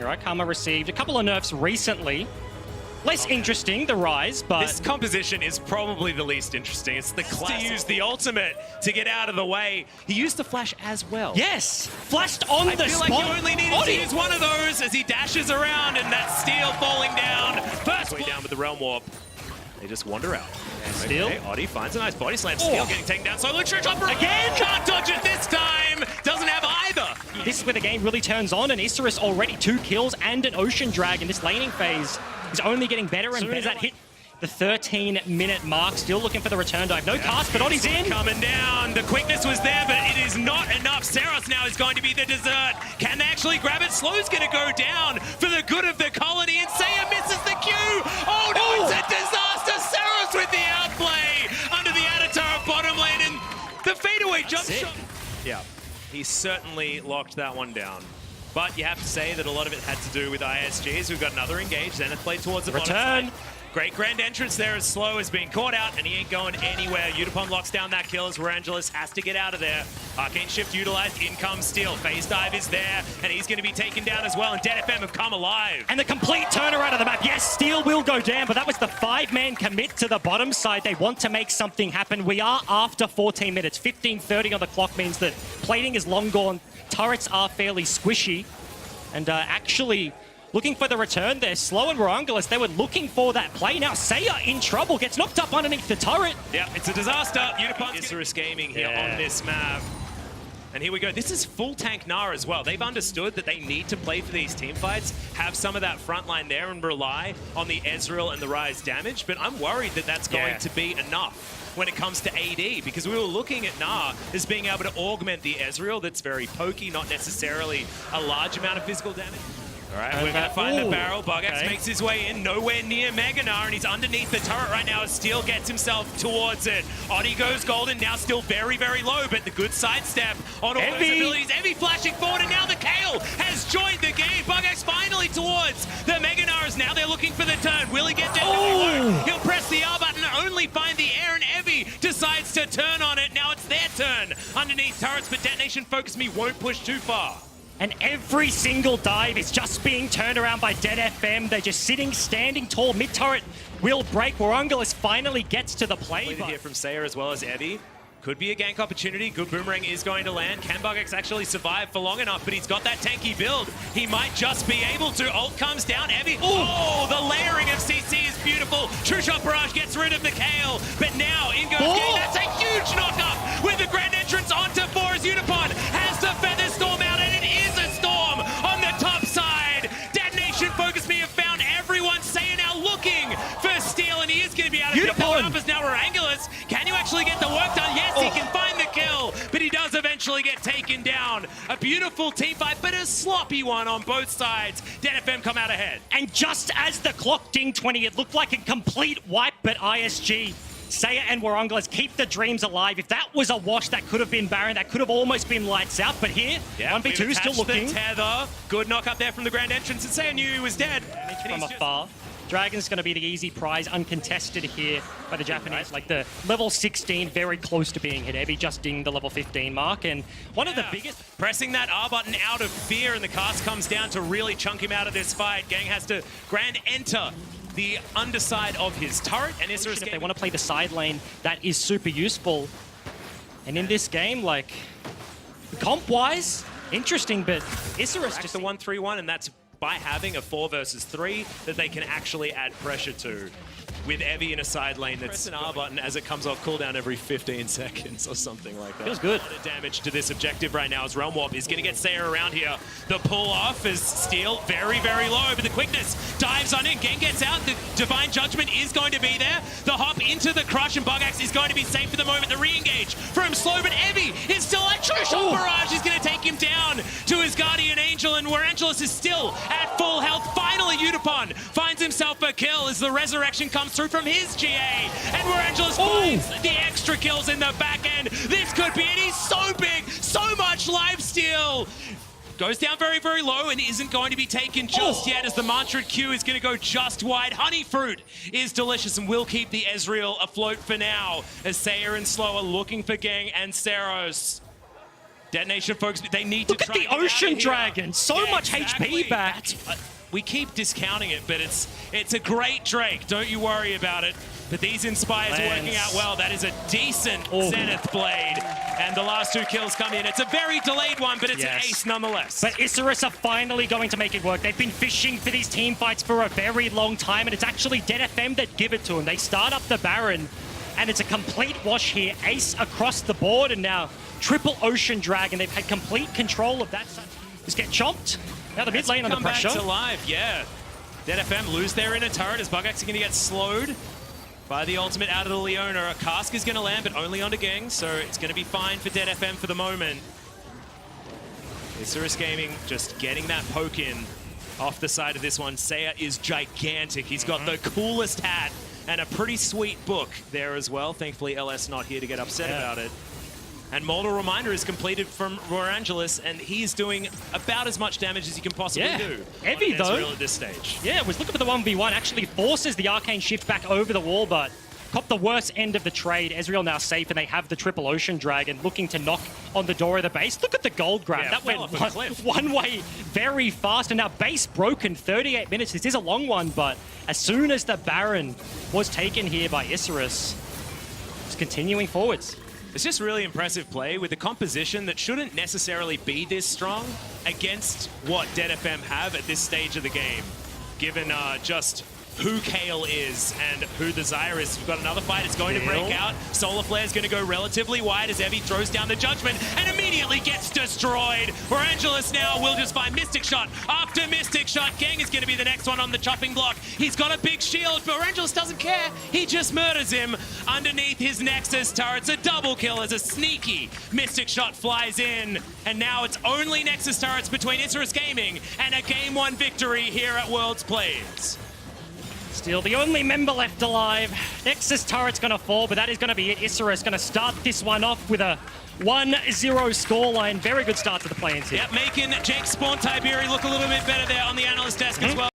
right? Karma received a couple of nerfs recently. Less interesting, the Rise, but... This composition is probably the least interesting. It's the class to use the ultimate to get out of the way. He used the flash as well. Yes! Flashed on the spot! I feel like you only needed to use one of those as he dashes around and that steel falling down. First way down with the Realm Warp. They just wander out. Steel. Okay, Oddie finds a nice body slam. Steel getting taken down. So Luxury Chopper again! Can't dodge it this time! Doesn't have either! This is where the game really turns on, and Isurus already 2 kills and an Ocean Drag in this laning phase. He's only getting better and better. That hit the 13-minute mark. Still looking for the return dive. No cast, but Oddie's in. Coming down. The quickness was there, but it is not enough. Saros now is going to be the dessert. Can they actually grab it? Slow's going to go down for the good of the colony, and Saya misses the Q. Oh no, it's a disaster. Saros with the outplay under the Atatar bottom lane, and the fadeaway jump shot. Yeah, he certainly locked that one down. But you have to say that a lot of it had to do with ISGs. We've got another engage. Zenith played towards the bottom side. Great grand entrance there as Slow is being caught out, and he ain't going anywhere. Udapon locks down that kill as Rangelis has to get out of there. Arcane Shift utilized, in comes Steel. Phase Dive is there, and he's going to be taken down as well, and DFM have come alive. And the complete turnaround of the map. Yes, Steel will go down, but that was the 5-man commit to the bottom side. They want to make something happen. We are after 14 minutes. 15:30 on the clock means that plating is long gone. Turrets are fairly squishy. And actually looking for the return there. Slow and Warangalis, they were looking for that play. Now Saya in trouble, gets knocked up underneath the turret. Yeah, it's a disaster. Isurus Gaming here on this map. And here we go. This is full tank Gnar as well. They've understood that they need to play for these team fights, have some of that front line there and rely on the Ezreal and the Rise damage. But I'm worried that that's going to be enough when it comes to AD, because we were looking at Gnar as being able to augment the Ezreal that's very pokey, not necessarily a large amount of physical damage. All right, we're going to find the barrel. Bugax makes his way in, nowhere near Mega Gnar, and he's underneath the turret right now as Steel gets himself towards it. Oddie goes golden, now still very, very low, but the good sidestep on all those abilities. Evie flashing forward, and now the Kale has joined the game. Bugax finally towards the Mega Gnars. Now they're looking for the turn. Will he get there? He'll press the R button and only find the air, and Evie decides to turn on it. Now it's their turn underneath turrets, but Detonation FocusMe won't push too far. And every single dive is just being turned around by DFM. They're just sitting, standing tall. Mid-turret will break. Warangalis finally gets to the play. Here from Sayer as well as Evie. Could be a gank opportunity. Good boomerang is going to land. Can Bugax actually survive for long enough? But he's got that tanky build. He might just be able to. Ult comes down. Evie. Oh, the layering of CC is beautiful. True Shot Barrage gets rid of the Kale. But now in goes Gang. That's a huge knock-up with the grand entrance onto 4 as Udapon has the Feather Storm out, and it is a storm on the top side. Detonation FocusMe have found everyone. Saya now looking for Steel, and he is going to be able to pick that one up as now Warangalis. Can you actually get the work done? Yes, he can find the kill, but he does eventually get taken down. A beautiful team fight, but a sloppy one on both sides. DFM come out ahead. And just as the clock dinged 20, it looked like a complete wipe, but ISG, Saya and Warangalis keep the dreams alive. If that was a wash, that could have been Baron. That could have almost been lights out. But here, 1v2 still looking. The tether. Good knock up there from the grand entrance, and Saya knew he was dead. From afar. Dragon's going to be the easy prize, uncontested here by the Japanese. Like the level 16, very close to being hit. Evie just dinged the level 15 mark, and one of the biggest... Pressing that R button out of fear, and the cast comes down to really chunk him out of this fight. Gang has to grand enter the underside of his turret, and Isurus, if they want to play the side lane, that is super useful. And in this game, like, comp-wise, interesting, but Isurus just the 1-3-1, and that's by having a 4 versus 3 that they can actually add pressure to. With Evie in a side lane that's an R button as it comes off cooldown every 15 seconds or something like that. Feels good. A lot of damage to this objective right now as Realm Warp is going to get Sayer around here. The pull off is Steel very, very low, but the quickness dives on in. Gang gets out. The Divine Judgment is going to be there. The hop into the crush, and Bugax is going to be safe for the moment. The re-engage from Slow, but Evie is still at True Shot Barrage. Is going to take him down to his Guardian Angel, and Warangalis is still at full health. Finally, Udapon finds himself a kill as the resurrection comes through from his GA, and Warangalis finds the extra kills in the back end. This could be it. He's so big, so much lifesteal. Goes down very, very low and isn't going to be taken just yet as the Mantra Q is going to go just wide. Honey Fruit is delicious and will keep the Ezreal afloat for now as Sayer and Slow are looking for Gang and Saros. Detonation folks, they need to Look at try the and get out of Ocean here. Dragon. So much exactly. HP back. We keep discounting it, but it's a great Drake. Don't you worry about it. But these Inspires are working out well. That is a decent Zenith Blade. And the last 2 kills come in. It's a very delayed one, but it's an ace nonetheless. But Isurus are finally going to make it work. They've been fishing for these team fights for a very long time, and it's actually DFM that give it to them. They start up the Baron, and it's a complete wash here. Ace across the board, and now triple Ocean Dragon. They've had complete control of that. Just get chomped. Now the mid lane under pressure. Come back to life, yeah. DFM lose their inner turret as Bugax are going to get slowed by the ultimate out of the Leona. A cask is going to land, but only onto Gang, so it's going to be fine for DFM for the moment. Isurus Gaming just getting that poke in off the side of this one. Seiya is gigantic. He's got the coolest hat and a pretty sweet book there as well. Thankfully, LS not here to get upset about it. And Molder Reminder is completed from Rorangelis, and he's doing about as much damage as he can possibly do. Heavy though. At this stage. Yeah, was looking for the 1v1. Actually forces the Arcane Shift back over the wall, but cop the worst end of the trade. Ezreal now safe, and they have the triple Ocean Dragon looking to knock on the door of the base. Look at the gold grab. Yeah, that went one way very fast, and now base broken, 38 minutes. This is a long one, but as soon as the Baron was taken here by Isurus, it's continuing forwards. It's just really impressive play with the composition that shouldn't necessarily be this strong against what DFM have at this stage of the game, given just who Kale is and who the Zyra is. We've got another fight. It's going to break out. Solar Flare is going to go relatively wide as Evie throws down the Judgment and immediately gets destroyed. Rorangelis now will just find Mystic Shot after Mystic Shot. Gang is going to be the next one on the chopping block. He's got a big shield, but Rorangelis doesn't care. He just murders him underneath his Nexus turrets. A double kill as a sneaky Mystic Shot flies in. And now it's only Nexus turrets between Isurus Gaming and a Game 1 victory here at Worlds Plays. Still the only member left alive. Nexus turret's going to fall, but that is going to be it. Isurus going to start this one off with a 1-0 scoreline. Very good start to the play-ins here. Yep, making Jake Spawn Tiberi look a little bit better there on the analyst desk as well.